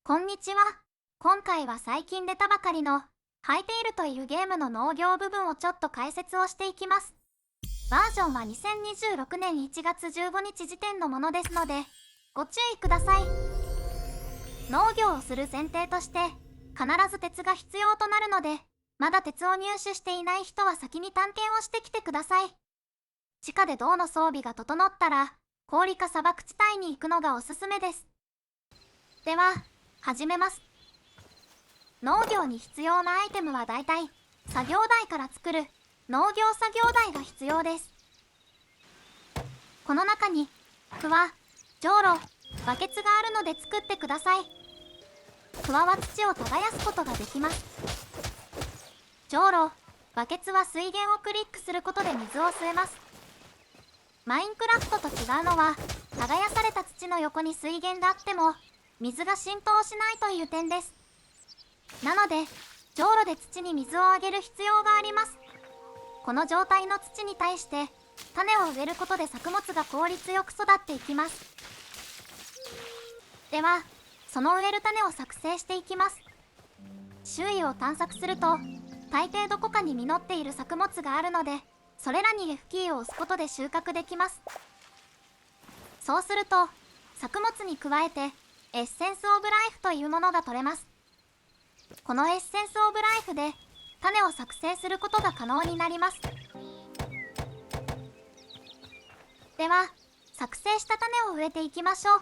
こんにちは。今回は最近出たばかりのハイテイルというゲームの農業部分をちょっと解説をしていきます。バージョンは2026年1月15日時点のものですので、ご注意ください。農業をする前提として、必ず鉄が必要となるので、まだ鉄を入手していない人は先に探検をしてきてください。地下で銅の装備が整ったら、氷か砂漠地帯に行くのがおすすめです。では、始めます。農業に必要なアイテムはだいたい作業台から作る農業作業台が必要です。この中にクワ、じょうろ、バケツがあるので作ってください。クワは土を耕すことができます。じょうろ、バケツは水源をクリックすることで水を吸えます。マインクラフトと違うのは、耕された土の横に水源があっても水が浸透しないという点です。なので、じょうろで土に水をあげる必要があります。この状態の土に対して種を植えることで作物が効率よく育っていきます。では、その植える種を作成していきます。周囲を探索すると、大抵どこかに実っている作物があるので、それらに F キーを押すことで収穫できます。そうすると、作物に加えてエッセンスオブライフというものが取れます。このエッセンスオブライフで種を作成することが可能になります。では、作成した種を植えていきましょう。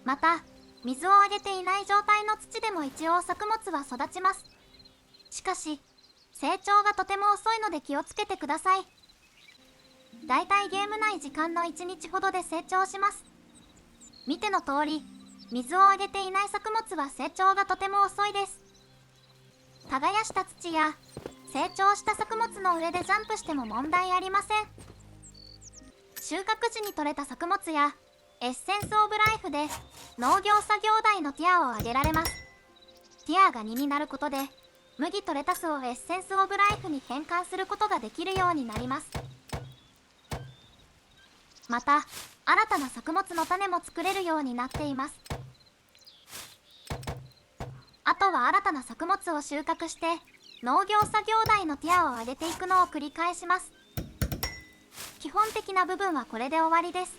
また、水をあげていない状態の土でも一応作物は育ちます。しかし、成長がとても遅いので気をつけてください。だいたいゲーム内時間の1日ほどで成長します。見ての通り、水をあげていない作物は成長がとても遅いです。耕した土や成長した作物の上でジャンプしても問題ありません。収穫時に採れた作物やエッセンスオブライフで農業作業台のティアを上げられます。ティアが2になることで麦とレタスをエッセンスオブライフに変換することができるようになります。また、新たな作物の種も作れるようになっています。あとは新たな作物を収穫して農業作業台のティアを上げていくのを繰り返します。基本的な部分はこれで終わりです。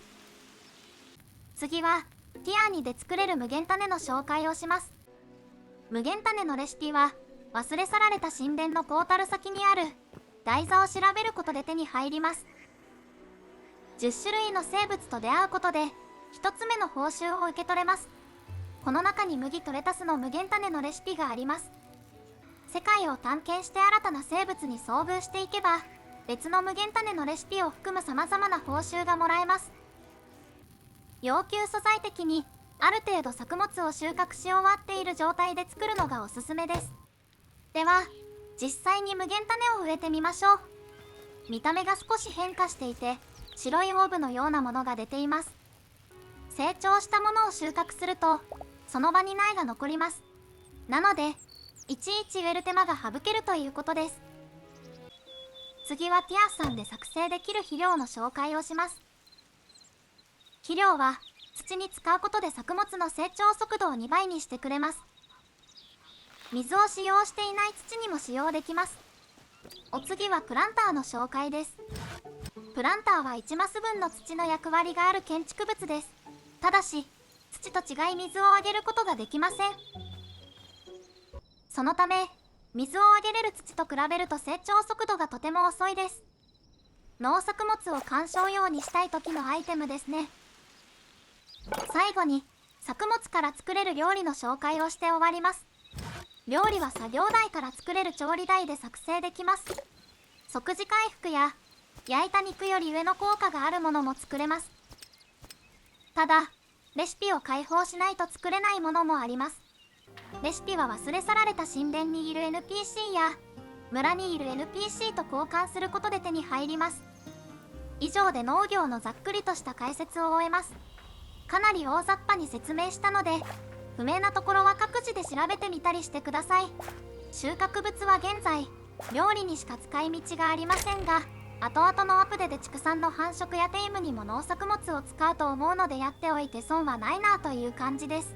次はティア2で作れる無限種の紹介をします。無限種のレシピは忘れ去られた神殿のポータル先にある台座を調べることで手に入ります。10種類の生物と出会うことで1つ目の報酬を受け取れます。この中に麦とレタスの無限種のレシピがあります。世界を探検して新たな生物に遭遇していけば、別の無限種のレシピを含む様々な報酬がもらえます。要求素材的にある程度作物を収穫し終わっている状態で作るのがおすすめです。では、実際に無限種を植えてみましょう。見た目が少し変化していて、白いオーブのようなものが出ています。成長したものを収穫すると、その場に苗が残ります。なので、いちいち植える手間が省けるということです。次はティア3で作成できる肥料の紹介をします。肥料は土に使うことで作物の成長速度を2倍にしてくれます。水を使用していない土にも使用できます。お次はプランターの紹介です。プランターは1マス分の土の役割がある建築物です。ただし、土と違い水をあげることができません。そのため、水をあげれる土と比べると成長速度がとても遅いです。農作物を観賞用にしたい時のアイテムですね。最後に、作物から作れる料理の紹介をして終わります。料理は作業台から作れる調理台で作成できます。即時回復や焼いた肉より上の効果があるものも作れます。ただ、レシピを開放しないと作れないものもあります。レシピは忘れ去られた神殿にいる NPC や村にいる NPC と交換することで手に入ります。以上で農業のざっくりとした解説を終えます。かなり大雑把に説明したので、不明なところは各自で調べてみたりしてください。収穫物は現在、料理にしか使い道がありませんが、後々のアップデで畜産の繁殖やテイムにも農作物を使うと思うのでやっておいて損はないなという感じです。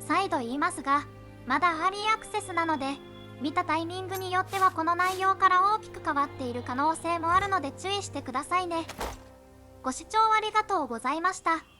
再度言いますが、まだアーリーアクセスなので、見たタイミングによってはこの内容から大きく変わっている可能性もあるので注意してくださいね。ご視聴ありがとうございました。